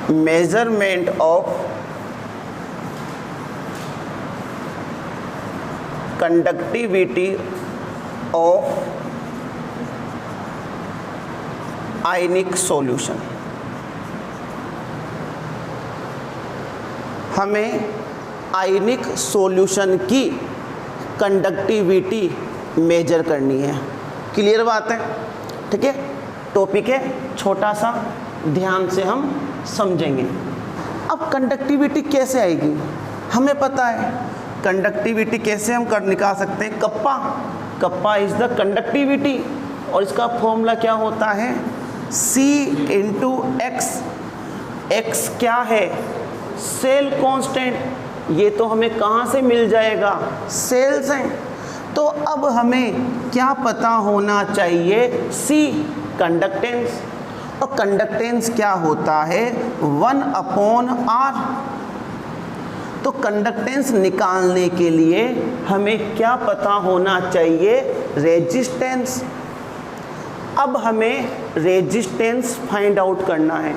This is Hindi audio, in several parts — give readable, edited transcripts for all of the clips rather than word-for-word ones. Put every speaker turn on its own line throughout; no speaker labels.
measurement of conductivity of ionic solution। हमें आयनिक सॉल्यूशन की कंडक्टिविटी मेजर करनी है। क्लियर बात है? ठीक है, टॉपिक है छोटा सा, ध्यान से हम समझेंगे। अब कंडक्टिविटी कैसे आएगी? हमें पता है कंडक्टिविटी कैसे हम निकाल सकते हैं। कप्पा इज द कंडक्टिविटी, और इसका फॉर्मूला क्या होता है? C into x. एक्स क्या है? Cell constant. ये तो हमें कहाँ से मिल जाएगा? सेल से। तो अब हमें क्या पता होना चाहिए? C कंडक्टेंस, और कंडक्टेंस क्या होता है? 1/R। तो कंडक्टेंस निकालने के लिए हमें क्या पता होना चाहिए? रेजिस्टेंस। अब हमें रेजिस्टेंस फाइंड आउट करना है,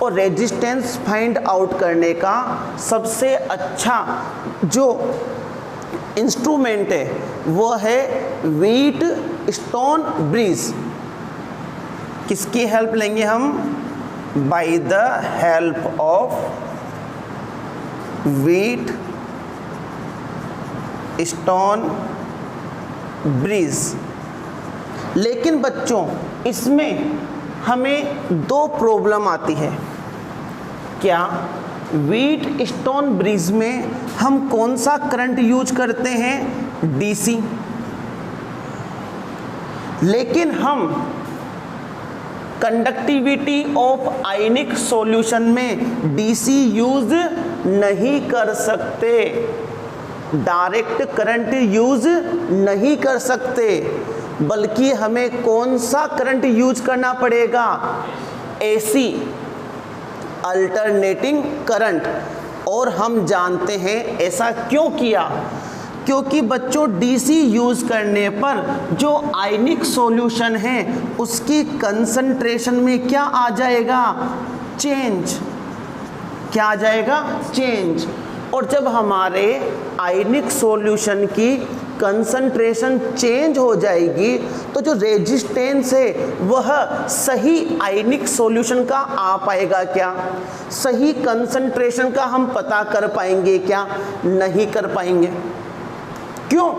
और रेजिस्टेंस फाइंड आउट करने का सबसे अच्छा जो इंस्ट्रूमेंट है वो है व्हीटस्टोन ब्रिज। किसकी हेल्प लेंगे हम? By the help of Wheatstone bridge. लेकिन बच्चों इसमें हमें दो प्रॉब्लम आती है। क्या? व्हीटस्टोन ब्रिज में हम कौन सा करंट यूज करते हैं? डीसी। लेकिन हम कंडक्टिविटी ऑफ आयनिक सॉल्यूशन में डीसी यूज नहीं कर सकते, डायरेक्ट करंट यूज नहीं कर सकते, बल्कि हमें कौन सा करंट यूज करना पड़ेगा? AC, alternating current. और हम जानते हैं ऐसा क्यों किया? क्योंकि बच्चों डीसी यूज करने पर जो आयनिक सॉल्यूशन है उसकी कंसंट्रेशन में क्या आ जाएगा? चेंज। क्या आ जाएगा? चेंज। और जब हमारे आयनिक सॉल्यूशन की कंसंट्रेशन चेंज हो जाएगी तो जो रेजिस्टेंस है वह सही आयनिक सॉल्यूशन का आ पाएगा क्या? सही कंसंट्रेशन का हम पता कर पाएंगे क्या? नहीं कर पाएंगे। क्यों?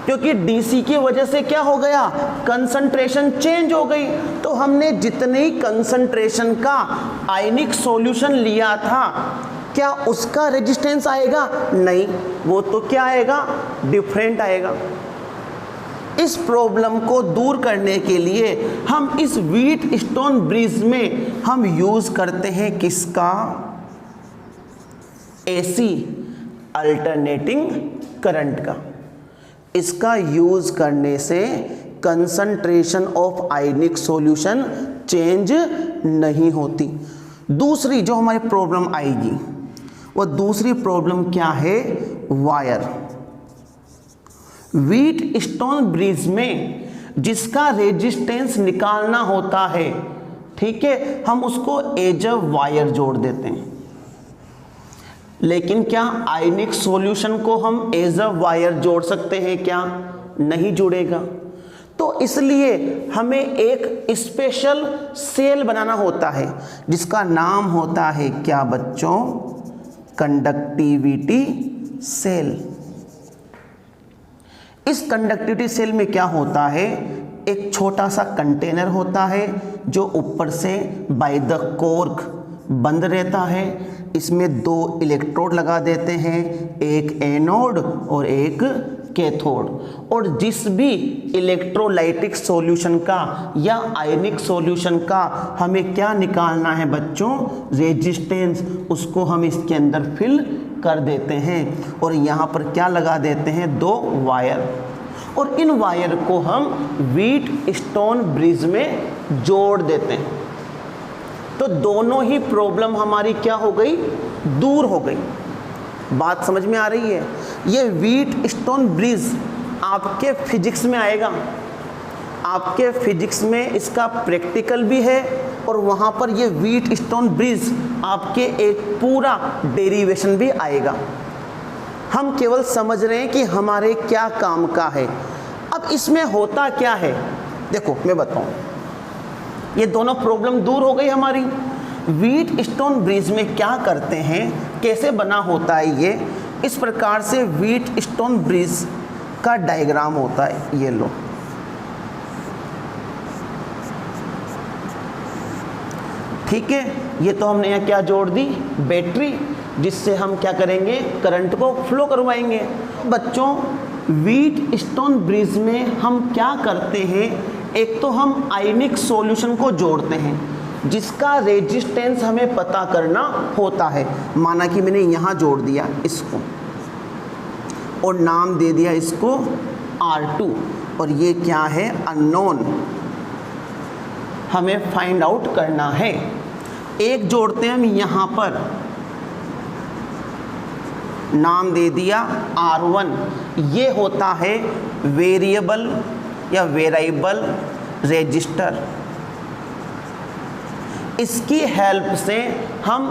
क्योंकि डीसी की वजह से क्या हो गया? कंसंट्रेशन चेंज हो गई। तो हमने जितनी कंसंट्रेशन का आयनिक सॉल्यूशन लिया था क्या उसका रेजिस्टेंस आएगा? नहीं, वो तो क्या आएगा? डिफरेंट आएगा। इस प्रॉब्लम को दूर करने के लिए हम इस व्हीटस्टोन ब्रिज में हम यूज करते हैं किसका? एसी, अल्टरनेटिंग करंट का। इसका यूज करने से concentration of ionic solution change नहीं होती। दूसरी जो हमारी प्रॉब्लम आएगी वो दूसरी प्रॉब्लम क्या है? वायर। व्हीटस्टोन ब्रिज में जिसका रेजिस्टेंस निकालना होता है, ठीक है, हम उसको एज अ वायर जोड़ देते हैं। लेकिन क्या आयनिक सॉल्यूशन को हम एज अ वायर जोड़ सकते हैं क्या? नहीं जुड़ेगा। तो इसलिए हमें एक स्पेशल सेल बनाना होता है जिसका नाम होता है क्या बच्चों? Conductivity cell. इस कंडक्टिविटी सेल में क्या होता है? एक छोटा सा कंटेनर होता है जो ऊपर से बाय द कॉर्क बंद रहता है। इसमें दो इलेक्ट्रोड लगा देते हैं, एक एनोड और एक कैथोड। और जिस भी इलेक्ट्रोलाइटिक सॉल्यूशन का या आयनिक सॉल्यूशन का हमें क्या निकालना है बच्चों? रेजिस्टेंस। उसको हम इसके अंदर फिल कर देते हैं और यहाँ पर क्या लगा देते हैं? दो वायर। और इन वायर को हम व्हीटस्टोन ब्रिज में जोड़ देते हैं। तो दोनों ही प्रॉब्लम हमारी क्या हो गई? दूर हो गई। बात समझ में आ रही है? ये व्हीटस्टोन ब्रिज आपके फिजिक्स में आएगा। आपके फिजिक्स में इसका प्रैक्टिकल भी है और वहाँ पर ये व्हीटस्टोन ब्रिज आपके एक पूरा डेरिवेशन भी आएगा। हम केवल समझ रहे हैं कि हमारे क्या काम का है। अब इसमें होता क्या है, देखो मैं बताऊं, ये दोनों प्रॉब्लम दूर हो गई हमारी। व्हीटस्टोन ब्रिज में क्या करते हैं, कैसे बना होता है ये, इस प्रकार से व्हीटस्टोन ब्रिज का डायग्राम होता है। ये लो, ठीक है, ये तो हमने यहाँ क्या जोड़ दी, बैटरी, जिससे हम क्या करेंगे, करंट को फ्लो करवाएंगे। बच्चों व्हीटस्टोन ब्रिज में हम क्या करते हैं, एक तो हम आयनिक सॉल्यूशन को जोड़ते हैं जिसका रेजिस्टेंस हमें पता करना होता है। माना कि मैंने यहाँ जोड़ दिया इसको और नाम दे दिया इसको R2, और ये क्या है, अननोन, हमें फाइंड आउट करना है। एक जोड़ते हैं हम यहाँ पर, नाम दे दिया R1, ये होता है वेरिएबल या वेरिएबल रेजिस्टर। इसकी हेल्प से हम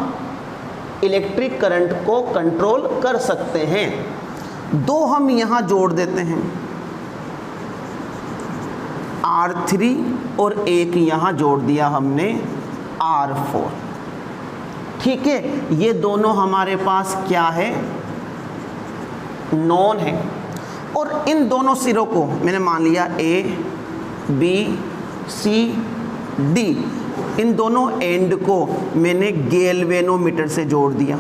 इलेक्ट्रिक करंट को कंट्रोल कर सकते हैं। दो हम यहाँ जोड़ देते हैं, R3, और एक यहाँ जोड़ दिया हमने R4, ठीक है। ये दोनों हमारे पास क्या है, नॉन है, और इन दोनों सिरों को मैंने मान लिया A, B, C, D, इन दोनों एंड को मैंने गैल्वेनोमीटर से जोड़ दिया,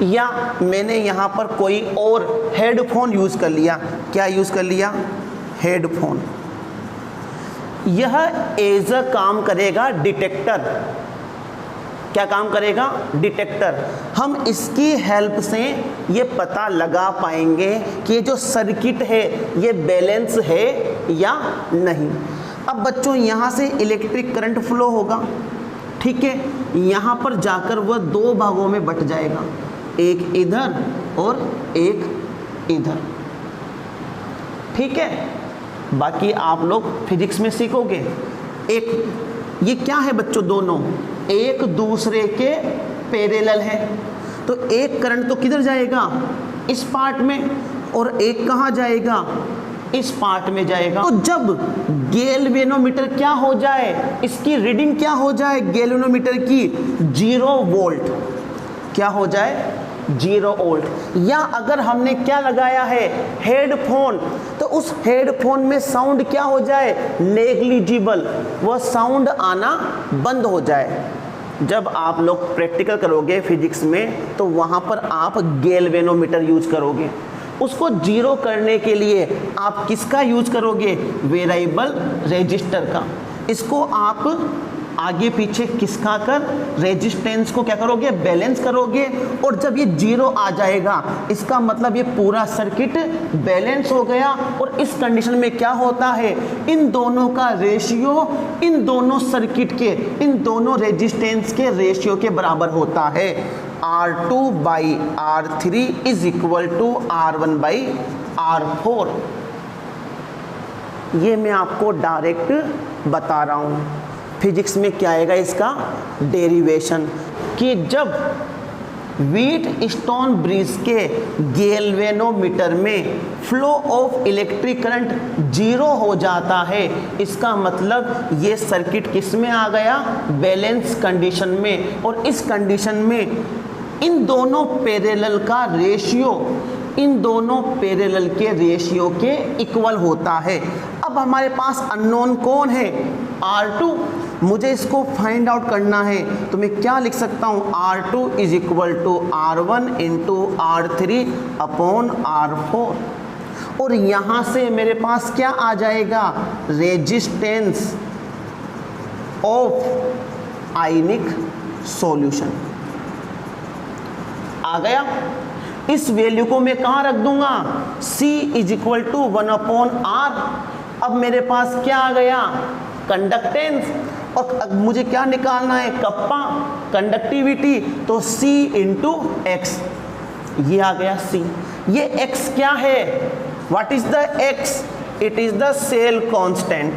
या मैंने यहाँ पर कोई और हेडफोन यूज़ कर लिया। क्या यूज़ कर लिया, हेडफोन। यह एज अ काम करेगा डिटेक्टर। क्या काम करेगा, डिटेक्टर। हम इसकी हेल्प से ये पता लगा पाएंगे कि ये जो सर्किट है ये बैलेंस है या नहीं। अब बच्चों यहाँ से इलेक्ट्रिक करंट फ्लो होगा, ठीक है, यहाँ पर जाकर वह दो भागों में बट जाएगा, एक इधर और एक इधर, ठीक है। बाकी आप लोग फिजिक्स में सीखोगे। एक ये क्या है बच्चों, दोनों एक दूसरे के पैरेलल है, तो एक करंट तो किधर जाएगा, इस पार्ट में, और एक कहाँ जाएगा, इस पार्ट में जाएगा। तो जब गैल्वेनोमीटर क्या हो जाए, इसकी रीडिंग क्या हो जाए गैल्वेनोमीटर की, 0 वोल्ट, क्या हो जाए, 0 वोल्ट। या अगर हमने क्या लगाया है, हेडफोन, तो उस हेडफोन में साउंड क्या हो जाए, नेग्लिजिबल, वह साउंड आना बंद हो जाए। जब आप लोग प्रैक्टिकल करोगे फिजिक्स में तो वहाँ पर आप गैल्वेनोमीटर यूज करोगे। उसको 0 करने के लिए आप किसका यूज करोगे, वेरिएबल रेजिस्टर का। इसको आप आगे पीछे खिसका कर रेजिस्टेंस को क्या करोगे, बैलेंस करोगे, और जब ये 0 आ जाएगा इसका मतलब ये पूरा सर्किट बैलेंस हो गया। और इस कंडीशन में क्या होता है, इन दोनों का रेशियो, इन दोनों सर्किट के, इन दोनों रेजिस्टेंस के रेशियो के बराबर होता है। R2 by R3 is equal to R1 by R4। ये मैं आपको डायरेक्ट बता रहा हूँ। फिजिक्स में क्या आएगा इसका डेरिवेशन, कि जब व्हीटस्टोन ब्रिज के गैल्वेनोमीटर में फ्लो ऑफ इलेक्ट्रिक करंट 0 हो जाता है, इसका मतलब ये सर्किट किस में आ गया, बैलेंस कंडीशन में। और इस कंडीशन में इन दोनों पैरेलल का रेशियो, इन दोनों पैरेलल के रेशियो के इक्वल होता है। अब हमारे पास अननोन कौन है, R2। मुझे इसको फाइंड आउट करना है, तो मैं क्या लिख सकता हूँ, R2 is equal to R1 into R3 upon R4। और यहाँ से मेरे पास क्या आ जाएगा, रेजिस्टेंस ऑफ आयनिक सॉल्यूशन आ गया। इस वैल्यू को मैं कहाँ रख दूंगा, C is equal to 1 upon R। अब मेरे पास क्या आ गया, कंडक्टेंस, और मुझे क्या निकालना है, कप्पा, कंडक्टिविटी, तो C इंटू एक्स, ये आ गया C। ये X क्या है, what is the X, it is the cell constant.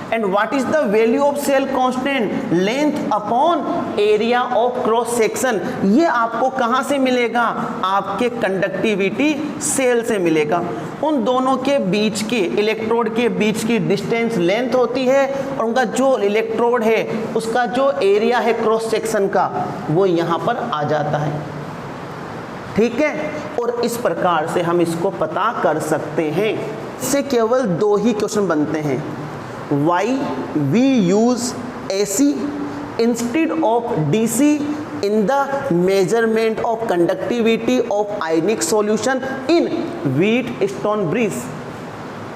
And what is the value of cell constant, length upon area of cross section. ये आपको कहां से मिलेगा, आपके कंडक्टिविटी सेल से मिलेगा। उन दोनों के बीच की, इलेक्ट्रोड के बीच की डिस्टेंस लेंथ होती है और उनका जो इलेक्ट्रोड है उसका जो एरिया है क्रॉस सेक्शन का वो यहाँ पर आ जाता है। ठीक है, और इस प्रकार से हम इसको पता कर सकते हैं। इससे केवल दो ही क्वेश्चन बनते हैं, why we use AC instead of DC in the measurement of conductivity of ionic solution in Wheatstone bridge.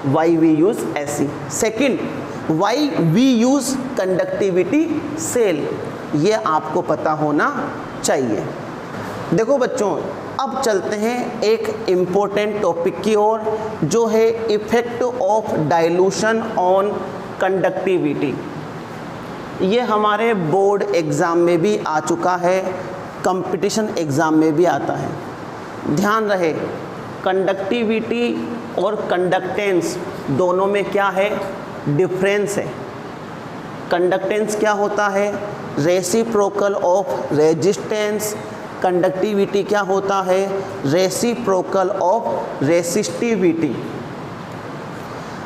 Why we use AC? Second, why we use conductivity cell? ये आपको पता होना चाहिए। देखो बच्चों, अब चलते हैं एक इम्पोर्टेंट टॉपिक की ओर, जो है effect of dilution on conductivity. ये हमारे बोर्ड एग्ज़ाम में भी आ चुका है, कंपटीशन एग्ज़ाम में भी आता है। ध्यान रहे, कंडक्टिविटी और कंडक्टेंस दोनों में क्या है, डिफरेंस है। कंडक्टेंस क्या होता है, रेसिप्रोकल ऑफ रेजिस्टेंस। कंडक्टिविटी क्या होता है, रेसिप्रोकल ऑफ रेसिस्टिविटी।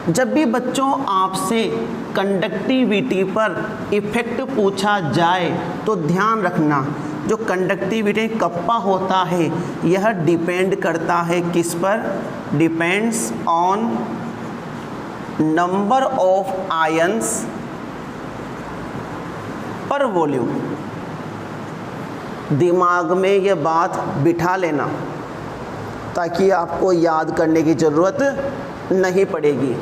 जब भी बच्चों आपसे कंडक्टिविटी पर इफ़ेक्ट पूछा जाए तो ध्यान रखना, जो कंडक्टिविटी कप्पा होता है यह डिपेंड करता है किस पर, depends on number of ions पर वॉल्यूम। दिमाग में यह बात बिठा लेना ताकि आपको याद करने की ज़रूरत नहीं पड़ेगी।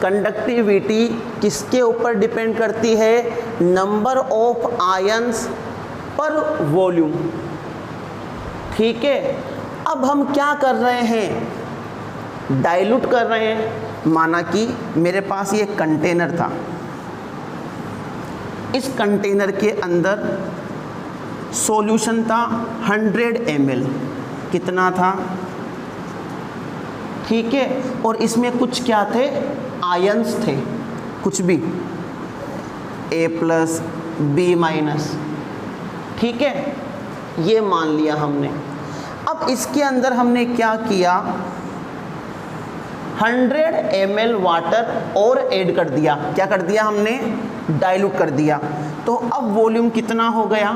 कंडक्टिविटी किसके ऊपर डिपेंड करती है, नंबर ऑफ आयंस पर वॉल्यूम। ठीक है, अब हम क्या कर रहे हैं, डाइल्यूट कर रहे हैं। माना कि मेरे पास ये कंटेनर था, इस कंटेनर के अंदर सॉल्यूशन था 100 ml। कितना था, ठीक है, और इसमें कुछ क्या थे, आयंस थे, कुछ भी A+, B-। ठीक है, ये मान लिया हमने। अब इसके अंदर हमने क्या किया, 100 ml वाटर और ऐड कर दिया। क्या कर दिया हमने, डाइल्यूट कर दिया। तो अब वॉल्यूम कितना हो गया,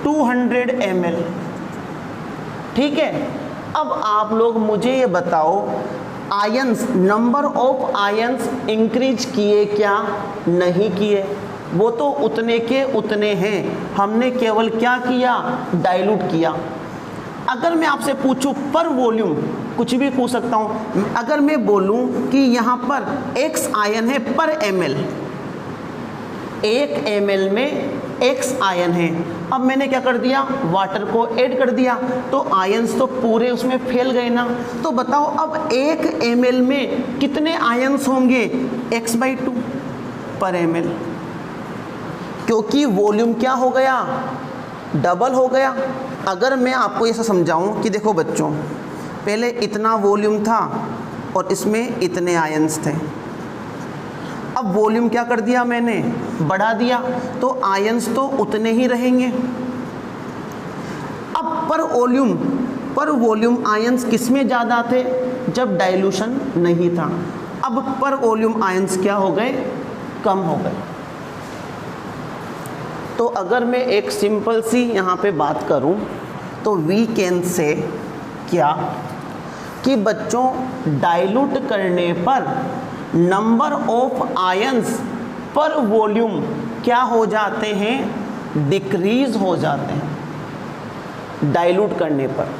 200 ml। ठीक है, अब आप लोग मुझे ये बताओ, ions, number of ions increase किए क्या, नहीं किए, वो तो उतने के उतने हैं। हमने केवल क्या किया, डाइल्यूट किया। अगर मैं आपसे पूछूं पर वॉल्यूम, कुछ भी पूछ सकता हूं। अगर मैं बोलूं कि यहाँ पर X आयन है पर ml, 1 ml में X आयन है, अब मैंने क्या कर दिया, वाटर को ऐड कर दिया, तो आयंस तो पूरे उसमें फैल गए ना। तो बताओ अब 1 ml में कितने आयंस होंगे, X/2 पर ml, क्योंकि वॉल्यूम क्या हो गया, डबल हो गया। अगर मैं आपको ऐसा समझाऊं कि देखो बच्चों, पहले इतना वॉल्यूम था और इसमें इतने आयंस थे, अब वॉल्यूम क्या कर दिया मैंने, बढ़ा दिया, तो आयंस तो उतने ही रहेंगे। अब पर वॉल्यूम आयंस किस में ज़्यादा थे, जब डाइल्यूशन नहीं था। अब पर वॉल्यूम आयंस क्या हो गए, कम हो गए। तो अगर मैं एक सिंपल सी यहाँ पे बात करूँ तो वी कैन से क्या, कि बच्चों डाइल्यूट करने पर नंबर ऑफ आयंस पर वॉल्यूम क्या हो जाते हैं, डिक्रीज हो जाते हैं। डाइल्यूट करने पर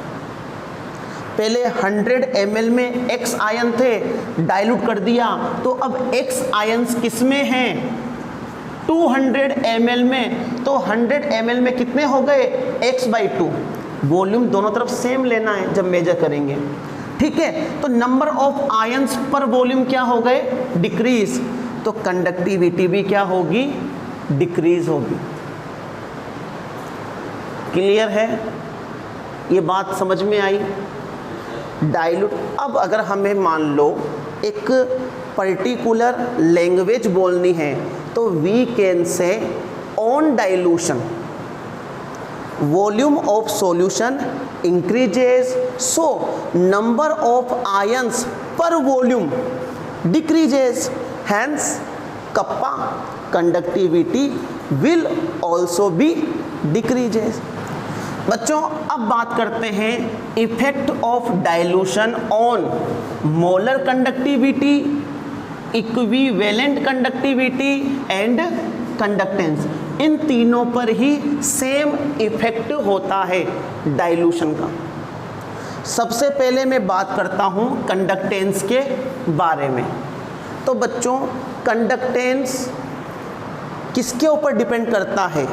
पहले 100 ml में X आयन थे, डाइल्यूट कर दिया, तो अब X आयंस किस में हैं, 200 ml में। तो 100 ml में कितने हो गए, X/2। वॉल्यूम दोनों तरफ सेम लेना है जब मेजर करेंगे। ठीक है, तो नंबर ऑफ आयंस पर वॉल्यूम क्या हो गए, डिक्रीज, तो कंडक्टिविटी भी क्या होगी, डिक्रीज होगी। क्लियर है, ये बात समझ में आई। डाइल्यूट, अब अगर हमें मान लो एक पर्टिकुलर लैंग्वेज बोलनी है तो we can say on dilution volume of solution increases, so number of ions पर volume decreases, hence kappa conductivity will also be decreases. बच्चों अब बात करते हैं effect of dilution on molar conductivity, equivalent conductivity and conductance. इन तीनों पर ही सेम इफेक्ट होता है डाइल्यूशन का। सबसे पहले मैं बात करता हूं कंडक्टेंस के बारे में। तो बच्चों कंडक्टेंस किसके ऊपर डिपेंड करता है?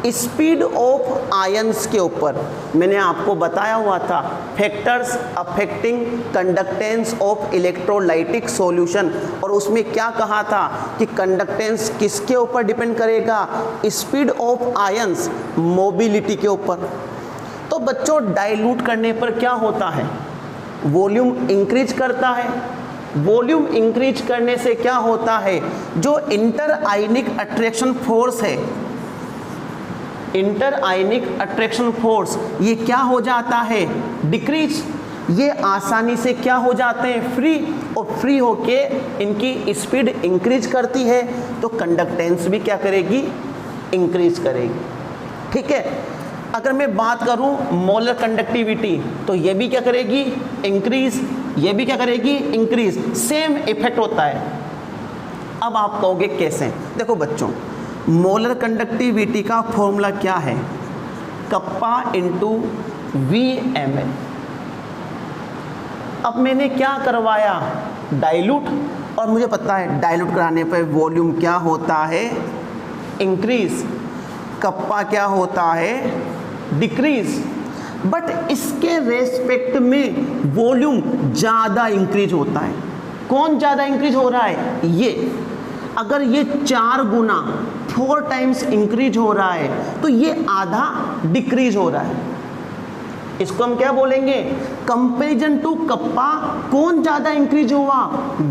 स्पीड ऑफ आयंस के ऊपर। मैंने आपको बताया हुआ था factors affecting conductance of electrolytic solution, और उसमें क्या कहा था कि कंडक्टेंस किसके ऊपर डिपेंड करेगा? स्पीड ऑफ आयंस, मोबिलिटी के ऊपर। तो बच्चों डाइल्यूट करने पर क्या होता है? वॉल्यूम इंक्रीज करता है। वॉल्यूम इंक्रीज करने से क्या होता है? जो इंटर आयनिक अट्रैक्शन फोर्स है, इंटर आयनिक अट्रैक्शन फोर्स, ये क्या हो जाता है? डिक्रीज। ये आसानी से क्या हो जाते हैं? फ्री, और फ्री होके इनकी स्पीड इंक्रीज करती है तो कंडक्टेंस भी क्या करेगी? इंक्रीज करेगी। ठीक है। अगर मैं बात करूं मोलर कंडक्टिविटी तो ये भी क्या करेगी? इंक्रीज। ये भी क्या करेगी? इंक्रीज। सेम इफेक्ट होता है। अब आप कहोगे कैसे? देखो बच्चों, मोलर कंडक्टिविटी का फॉर्मूला क्या है? Kappa into V M L. अब मैंने क्या करवाया? डाइल्यूट, और मुझे पता है डाइल्यूट कराने पर वॉल्यूम क्या होता है? इंक्रीज। कप्पा क्या होता है? डिक्रीज। बट इसके रेस्पेक्ट में वॉल्यूम ज़्यादा इंक्रीज होता है। कौन ज़्यादा इंक्रीज हो रहा है? ये। अगर ये 4 गुना 4 टाइम्स इंक्रीज हो रहा है तो ये आधा डिक्रीज हो रहा है। इसको हम क्या बोलेंगे? कंपैरिजन टू कप्पा कौन ज़्यादा इंक्रीज हुआ?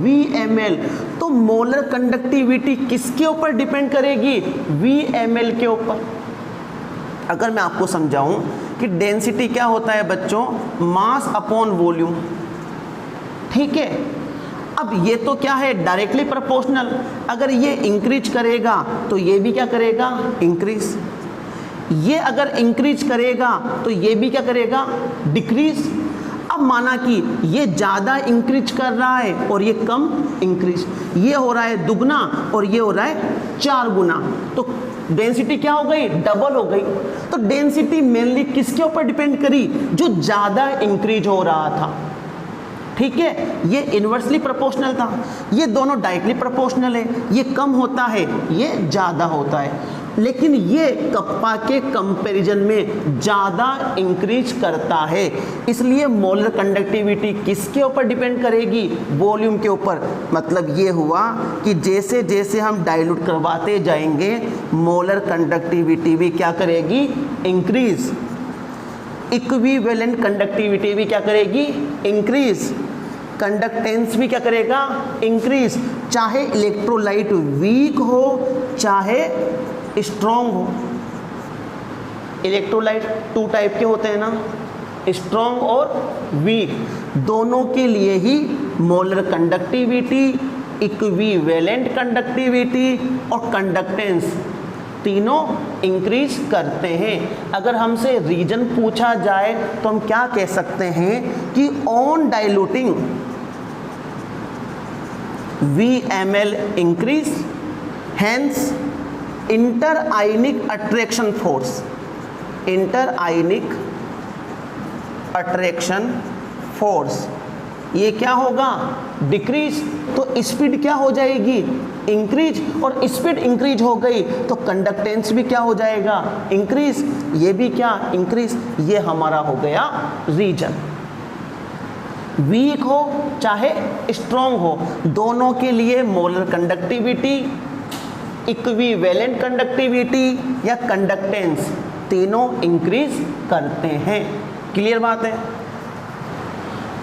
VML। तो मोलर कंडक्टिविटी किसके ऊपर डिपेंड करेगी? VML के ऊपर। अगर मैं आपको समझाऊं कि डेंसिटी क्या होता है बच्चों? Mass upon volume. ठीक है। अब ये तो क्या है? Directly proportional. अगर ये इंक्रीज करेगा तो ये भी क्या करेगा? इंक्रीज। ये अगर इंक्रीज करेगा तो ये भी क्या करेगा? डिक्रीज। अब माना कि ये ज़्यादा इंक्रीज कर रहा है और ये कम इंक्रीज, ये हो रहा है दुगना और ये हो रहा है 4 गुना, तो डेंसिटी क्या हो गई? डबल हो गई। तो डेंसिटी मेनली किसके ऊपर डिपेंड करी? जो ज़्यादा इंक्रीज हो रहा था। ठीक है। ये इन्वर्सली प्रोपोर्शनल था, ये दोनों डायरेक्टली प्रोपोर्शनल है। ये कम होता है, ये ज़्यादा होता है, लेकिन ये कप्पा के कंपैरिजन में ज़्यादा इंक्रीज करता है। इसलिए मोलर कंडक्टिविटी किसके ऊपर डिपेंड करेगी? वॉल्यूम के ऊपर। मतलब ये हुआ कि जैसे जैसे हम डाइल्यूट करवाते जाएंगे मोलर कंडक्टिविटी भी क्या करेगी? इंक्रीज। इक्विवेलेंट कंडक्टिविटी भी क्या करेगी? इंक्रीज। कंडक्टेंस भी क्या करेगा? इंक्रीज। चाहे इलेक्ट्रोलाइट वीक हो चाहे स्ट्रॉन्ग हो। इलेक्ट्रोलाइट 2 टाइप के होते हैं ना, स्ट्रॉन्ग और वीक। दोनों के लिए ही मोलर कंडक्टिविटी, इक्विवेलेंट कंडक्टिविटी और कंडक्टेंस तीनों इंक्रीज करते हैं। अगर हमसे रीजन पूछा जाए तो हम क्या कह सकते हैं कि on diluting VML increase, hence inter ionic attraction force, inter ionic attraction force ये क्या होगा? डिक्रीज। तो स्पीड क्या हो जाएगी? इंक्रीज। और स्पीड इंक्रीज हो गई तो कंडक्टेंस भी क्या हो जाएगा? इंक्रीज। ये भी क्या? इंक्रीज। ये हमारा हो गया रीजन। वीक हो चाहे स्ट्रॉन्ग हो, दोनों के लिए मोलर कंडक्टिविटी, इक्विवेलेंट कंडक्टिविटी या कंडक्टेंस तीनों इंक्रीज करते हैं। क्लियर बात है?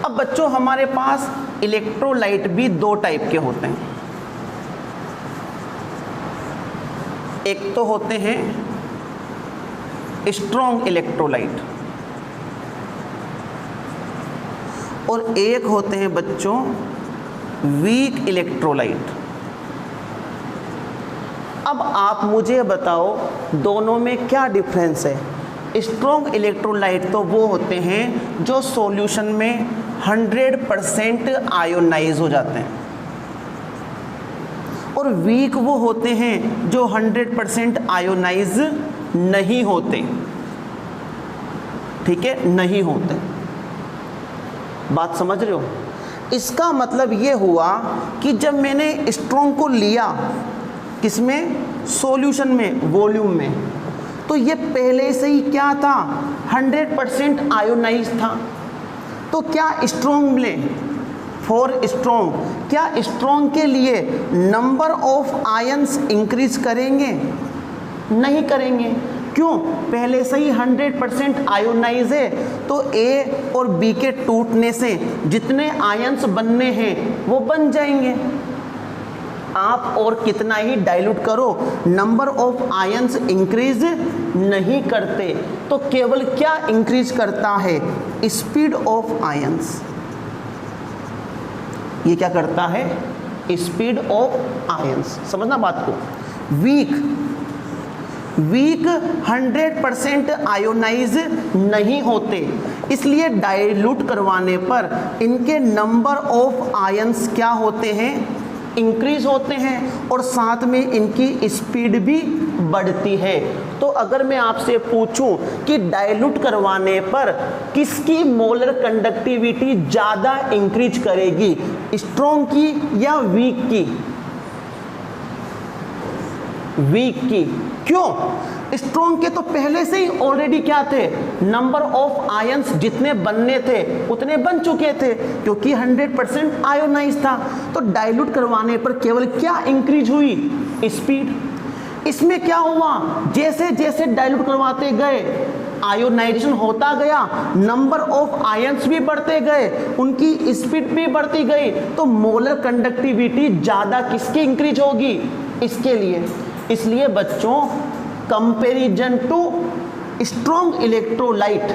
अब बच्चों हमारे पास इलेक्ट्रोलाइट भी दो टाइप के होते हैं। एक तो होते हैं स्ट्रॉन्ग इलेक्ट्रोलाइट और एक होते हैं बच्चों वीक इलेक्ट्रोलाइट। अब आप मुझे बताओ दोनों में क्या डिफरेंस है। स्ट्रॉन्ग इलेक्ट्रोलाइट तो वो होते हैं जो सॉल्यूशन में 100% आयोनाइज हो जाते हैं और वीक वो होते हैं जो 100% आयोनाइज नहीं होते। ठीक है, नहीं होते। बात समझ रहे हो? इसका मतलब ये हुआ कि जब मैंने स्ट्रॉन्ग को लिया किसमें, सॉल्यूशन में, वॉल्यूम में, तो ये पहले से ही क्या था, 100% आयोनाइज था। तो क्या स्ट्रॉन्ग ले, फॉर स्ट्रॉन्ग, क्या स्ट्रॉन्ग के लिए नंबर ऑफ आयंस इंक्रीज करेंगे? नहीं करेंगे। क्यों? पहले से ही 100% आयोनाइज है, तो ए और बी के टूटने से जितने आयंस बनने हैं वो बन जाएंगे। आप और कितना ही डाइल्यूट करो, नंबर ऑफ आयंस इंक्रीज नहीं करते। तो केवल क्या इंक्रीज करता है, स्पीड ऑफ आयंस। ये क्या करता है, स्पीड ऑफ आयंस। समझना बात को। वीक 100% आयोनाइज नहीं होते, इसलिए डाइल्यूट करवाने पर इनके नंबर ऑफ आयंस क्या होते हैं, इंक्रीज होते हैं और साथ में इनकी स्पीड भी बढ़ती है। तो अगर मैं आपसे पूछूं कि डाइल्यूट करवाने पर किसकी मोलर कंडक्टिविटी ज़्यादा इंक्रीज करेगी, स्ट्रॉन्ग की या वीक की? वीक की। क्यों? स्ट्रॉन्ग के तो पहले से ही ऑलरेडी क्या थे, नंबर ऑफ आयंस जितने बनने थे उतने बन चुके थे, क्योंकि 100% आयोनाइज था। तो डाइल्यूट करवाने पर केवल क्या इंक्रीज हुई, स्पीड। इसमें क्या हुआ, जैसे जैसे डाइल्यूट करवाते गए आयोनाइजेशन होता गया, नंबर ऑफ आयंस भी बढ़ते गए, उनकी स्पीड भी बढ़ती गई, तो मोलर कंडक्टिविटी ज़्यादा किसकी इंक्रीज होगी, इसके लिए। इसलिए बच्चों comparison to strong electrolyte,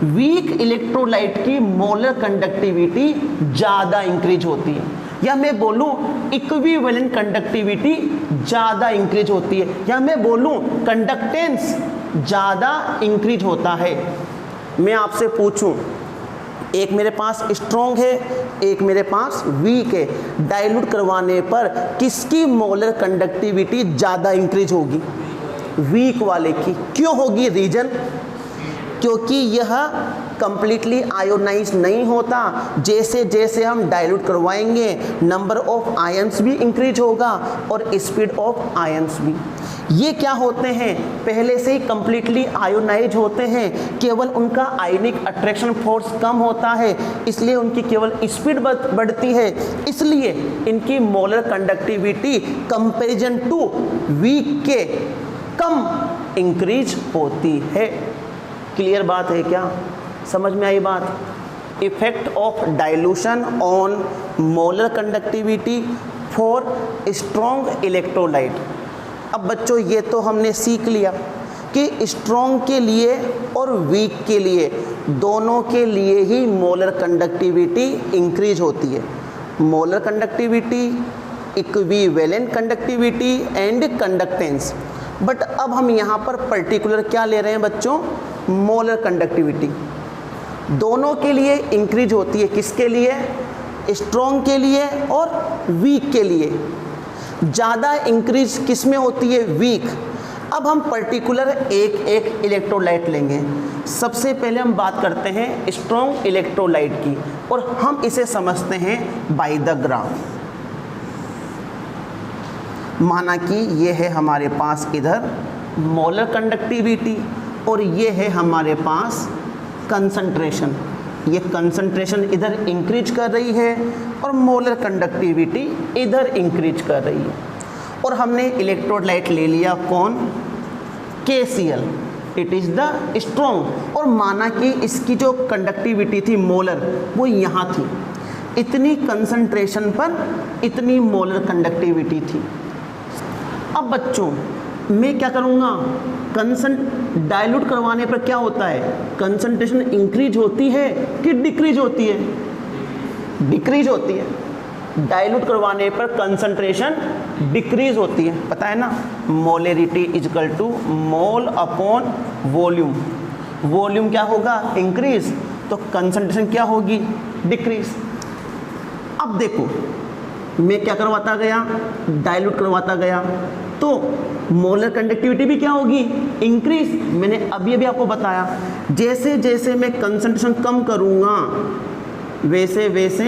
weak electrolyte की मोलर कंडक्टिविटी ज़्यादा इंक्रीज होती है, या मैं बोलूं इक्विवेलेंट कंडक्टिविटी ज़्यादा इंक्रीज होती है, या मैं बोलूं कंडक्टेंस ज़्यादा इंक्रीज होता है। मैं आपसे पूछूं, एक मेरे पास स्ट्रॉन्ग है, एक मेरे पास वीक है, डाइल्यूट करवाने पर किसकी मोलर कंडक्टिविटी ज़्यादा इंक्रीज होगी, वीक वाले की। क्यों होगी? रीजन, क्योंकि यह कंप्लीटली आयोनाइज नहीं होता। जैसे जैसे हम डाइल्यूट करवाएंगे नंबर ऑफ आयंस भी इंक्रीज होगा और स्पीड ऑफ आयंस भी। ये क्या होते हैं, पहले से ही कंप्लीटली आयोनाइज होते हैं, केवल उनका आयनिक अट्रैक्शन फोर्स कम होता है, इसलिए उनकी केवल स्पीड बढ़ती है, इसलिए इनकी molar conductivity comparison to weak के कम इंक्रीज होती है। क्लियर बात है क्या? समझ में आई बात? Effect of dilution on molar conductivity for strong electrolyte. अब बच्चों ये तो हमने सीख लिया कि स्ट्रॉन्ग के लिए और वीक के लिए, दोनों के लिए ही मोलर कंडक्टिविटी इंक्रीज होती है। Molar conductivity, equivalent conductivity and conductance. But अब हम यहाँ पर पर्टिकुलर क्या ले रहे हैं बच्चों, मोलर कंडक्टिविटी दोनों के लिए इंक्रीज होती है। किसके लिए? स्ट्रॉन्ग के लिए और वीक के लिए। ज़्यादा इंक्रीज किस में होती है? वीक। अब हम पर्टिकुलर एक एक इलेक्ट्रोलाइट लेंगे। सबसे पहले हम बात करते हैं स्ट्रॉन्ग इलेक्ट्रोलाइट की, और हम इसे समझते हैं बाय द ग्राफ। माना कि ये है हमारे पास इधर मोलर कंडक्टिविटी और ये है हमारे पास कंसंट्रेशन। ये कंसंट्रेशन इधर इंक्रीज कर रही है और मोलर कंडक्टिविटी इधर इंक्रीज कर रही है। और हमने इलेक्ट्रोलाइट ले लिया कौन? KCl। It is the strong. और माना कि इसकी जो कंडक्टिविटी थी मोलर वो यहाँ थी। इतनी कंसंट्रेशन पर इतनी मोलर कंडक्टिविटी थी। अब बच्चों मैं क्या करूँगा, डाइल्यूट करवाने पर क्या होता है, कंसंट्रेशन इंक्रीज होती है कि डिक्रीज होती है, डिक्रीज होती है। डाइल्यूट करवाने पर कंसंट्रेशन डिक्रीज होती है, पता है ना, molarity is equal to mole upon volume. Volume क्या होगा, इंक्रीज, तो कंसंट्रेशन क्या होगी, डिक्रीज। अब देखो मैं क्या करवाता गया, डाइल्यूट करवाता गया, तो मोलर कंडक्टिविटी भी क्या होगी, इंक्रीज। मैंने अभी आपको बताया जैसे जैसे मैं कंसंट्रेशन कम करूँगा वैसे वैसे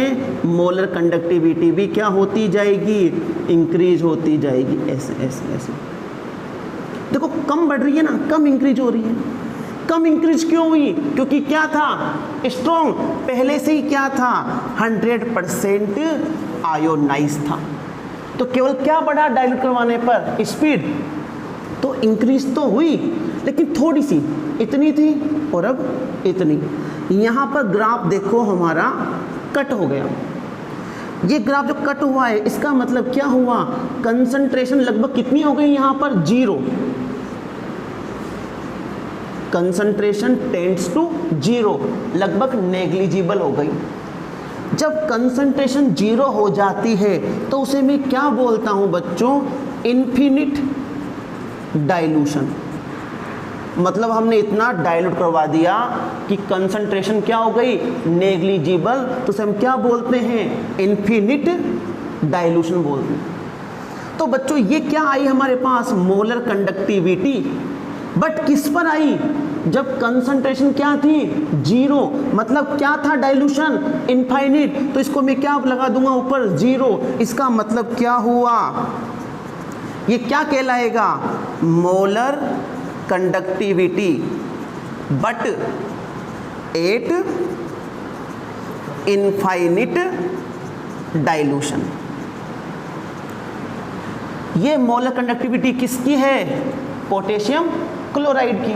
मोलर कंडक्टिविटी भी क्या होती जाएगी, इंक्रीज होती जाएगी, ऐसे ऐसे ऐसे। देखो कम बढ़ रही है ना, कम इंक्रीज हो रही है। कम इंक्रीज क्यों हुई, क्योंकि क्या था, स्ट्रॉन्ग पहले से ही क्या था, 100% आयोनाइज था। तो केवल क्या बढ़ा डाइल्यूट करवाने पर, स्पीड, तो इंक्रीज तो हुई लेकिन थोड़ी सी, इतनी थी और अब इतनी। यहाँ पर ग्राफ देखो हमारा कट हो गया। ये ग्राफ जो कट हुआ है इसका मतलब क्या हुआ, कंसंट्रेशन लगभग कितनी हो गई यहाँ पर, 0। कंसंट्रेशन टेंड्स टू 0, लगभग नेग्लिजिबल हो गई। जब कंसंट्रेशन 0 हो जाती है तो उसे मैं क्या बोलता हूँ बच्चों, इन्फिनिट डाइल्यूशन। मतलब हमने इतना डाइल्यूट करवा दिया कि कंसंट्रेशन क्या हो गई, नेग्लिजिबल, तो उसे हम क्या बोलते हैं, इन्फिनिट डाइल्यूशन बोलते हैं। तो बच्चों ये क्या आई हमारे पास, मोलर कंडक्टिविटी, बट किस पर आई, जब कंसंट्रेशन क्या थी, 0, मतलब क्या था डाइल्यूशन, इनफाइनिट, तो इसको मैं क्या लगा दूंगा ऊपर, 0। इसका मतलब क्या हुआ, ये क्या कहलाएगा, molar conductivity but at infinite dilution. ये मोलर कंडक्टिविटी किसकी है, पोटेशियम क्लोराइड की।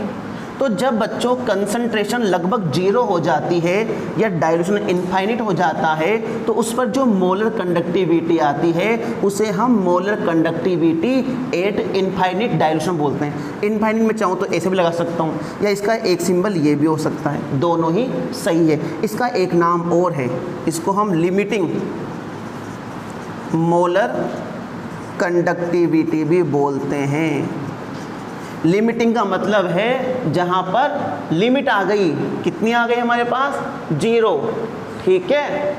तो जब बच्चों कंसंट्रेशन लगभग 0 हो जाती है या डाइल्यूशन इनफाइनिट हो जाता है तो उस पर जो मोलर कंडक्टिविटी आती है उसे हम molar conductivity eight infinite dilution बोलते हैं। इनफाइनिट में चाहूँ तो ऐसे भी लगा सकता हूँ या इसका एक सिंबल ये भी हो सकता है, दोनों ही सही है। इसका एक नाम और है, इसको हम लिमिटिंग मोलर कंडक्टिविटी भी बोलते हैं। लिमिटिंग का मतलब है जहाँ पर लिमिट आ गई, कितनी आ गई हमारे पास, 0, ठीक है।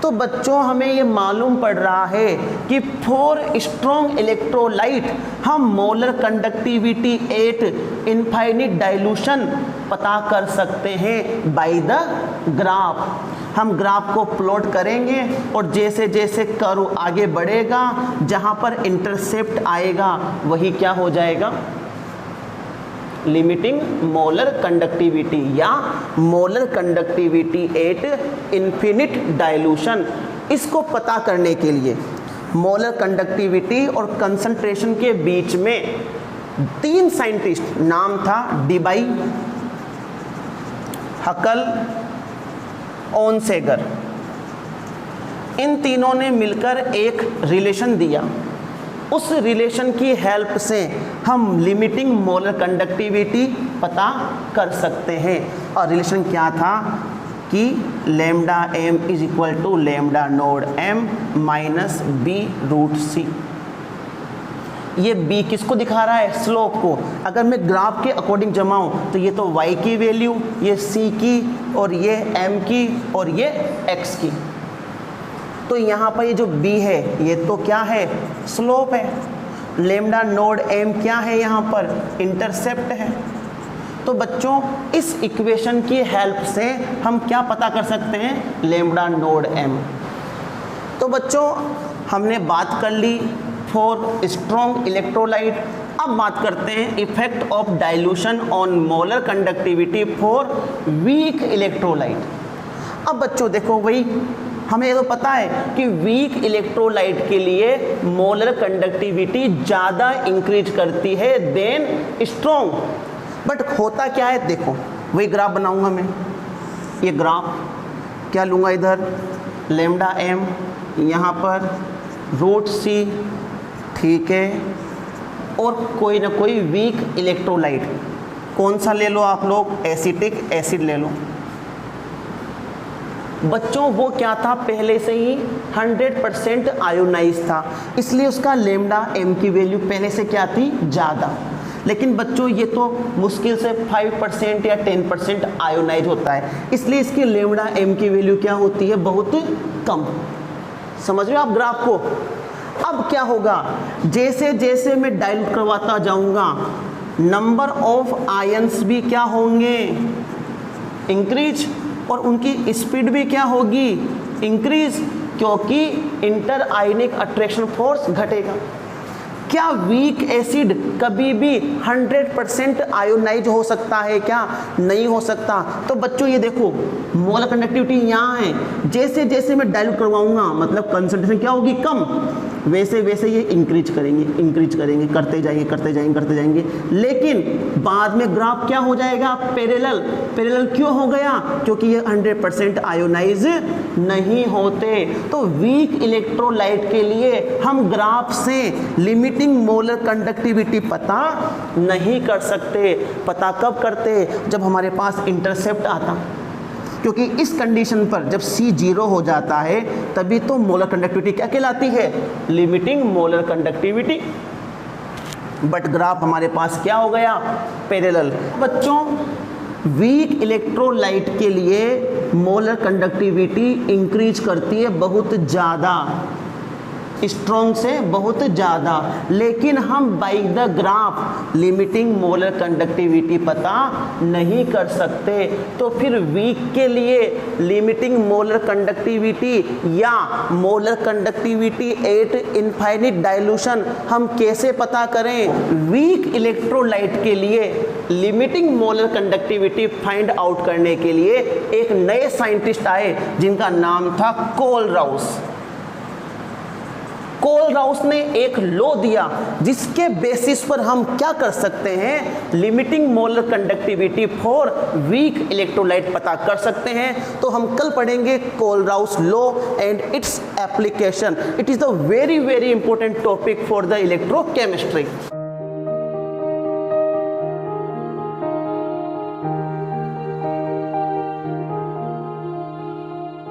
तो बच्चों हमें ये मालूम पड़ रहा है कि फॉर स्ट्रॉन्ग इलेक्ट्रोलाइट हम molar conductivity eight infinite dilution पता कर सकते हैं बाय द ग्राफ। हम ग्राफ को प्लॉट करेंगे और जैसे जैसे कर्व आगे बढ़ेगा जहाँ पर इंटरसेप्ट आएगा वही क्या हो जाएगा, लिमिटिंग मोलर कंडक्टिविटी या molar conductivity eight infinite dilution. इसको पता करने के लिए मोलर कंडक्टिविटी और कंसंट्रेशन के बीच में 3 साइंटिस्ट, नाम था डीबाई, हकल, ओनसेगर, इन तीनों ने मिलकर एक रिलेशन दिया। उस रिलेशन की हेल्प से हम लिमिटिंग मोलर कंडक्टिविटी पता कर सकते हैं। और रिलेशन क्या था कि lambda M is equal to lambda naught M minus B root C. ये b किसको दिखा रहा है, स्लोप को। अगर मैं ग्राफ के अकॉर्डिंग जमाऊं तो ये तो y की वैल्यू, ये c की, और ये m की, और ये x की। तो यहाँ पर ये जो b है ये तो क्या है, स्लोप है। लैम्डा नोड m क्या है, यहाँ पर इंटरसेप्ट है। तो बच्चों इस इक्वेशन की हेल्प से हम क्या पता कर सकते हैं, लैम्डा नोड m। तो बच्चों हमने बात कर ली फॉर स्ट्रॉन्ग इलेक्ट्रोलाइट। अब बात करते हैं effect of dilution on molar conductivity for weak electrolyte. अब बच्चों देखो वही हमें ये तो पता है कि वीक इलेक्ट्रोलाइट के लिए मोलर कंडक्टिविटी ज़्यादा इंक्रीज करती है देन स्ट्रॉन्ग। बट होता क्या है, देखो वही ग्राफ बनाऊंगा मैं। ये ग्राफ क्या लूँगा, इधर लेमडा एम, यहाँ पर रूट सी, ठीक है, और कोई ना कोई वीक इलेक्ट्रोलाइट, कौन सा ले लो आप लोग, एसिटिक एसिड ले लो। बच्चों वो क्या था, पहले से ही 100% आयोनाइज था, इसलिए उसका लेमडा एम की वैल्यू पहले से क्या थी, ज़्यादा। लेकिन बच्चों ये तो मुश्किल से 5% या 10% आयोनाइज होता है, इसलिए इसकी लेमडा एम की वैल्यू क्या होती है, बहुत कम। समझ रहे हो आप ग्राफ को। अब क्या होगा, जैसे जैसे मैं डाइल्यूट करवाता जाऊंगा, नंबर ऑफ आयंस भी क्या होंगे, इंक्रीज, और उनकी स्पीड भी क्या होगी, इंक्रीज, क्योंकि इंटर आयनिक अट्रैक्शन फोर्स घटेगा। क्या वीक एसिड कभी भी 100% आयोनाइज हो सकता है क्या, नहीं हो सकता। तो बच्चों ये देखो मोलर कंडक्टिविटी यहाँ है, जैसे जैसे मैं डाइल्यूट करवाऊंगा मतलब कंसंट्रेशन क्या होगी, कम, वैसे वैसे ये इंक्रीज करेंगे, करते जाएंगे, लेकिन बाद में ग्राफ क्या हो जाएगा, पैरेलल क्यों हो गया, क्योंकि ये 100% आयोनाइज नहीं होते। तो वीक इलेक्ट्रोलाइट के लिए हम ग्राफ से लिमिटिंग मोलर कंडक्टिविटी पता नहीं कर सकते। पता कब करते, जब हमारे पास इंटरसेप्ट आता, क्योंकि इस कंडीशन पर जब C 0 हो जाता है तभी तो मोलर कंडक्टिविटी क्या कहलाती है, limiting molar conductivity. But graph हमारे पास क्या हो गया, पैरेलल। बच्चों वीक इलेक्ट्रोलाइट के लिए मोलर कंडक्टिविटी इंक्रीज करती है बहुत ज़्यादा, स्ट्रॉन्ग से बहुत ज़्यादा, लेकिन हम by the graph limiting molar conductivity पता नहीं कर सकते। तो फिर वीक के लिए लिमिटिंग मोलर कंडक्टिविटी या molar conductivity eight infinite dilution हम कैसे पता करें। वीक इलेक्ट्रोलाइट के लिए limiting molar conductivity find out करने के लिए एक नए साइंटिस्ट आए जिनका नाम था कोलराउस। कोलराउस ने एक लॉ दिया जिसके बेसिस पर हम क्या कर सकते हैं, limiting molar conductivity for weak electrolyte पता कर सकते हैं। तो हम कल पढ़ेंगे Kohlrausch law and its application. It is the very important topic for the electrochemistry.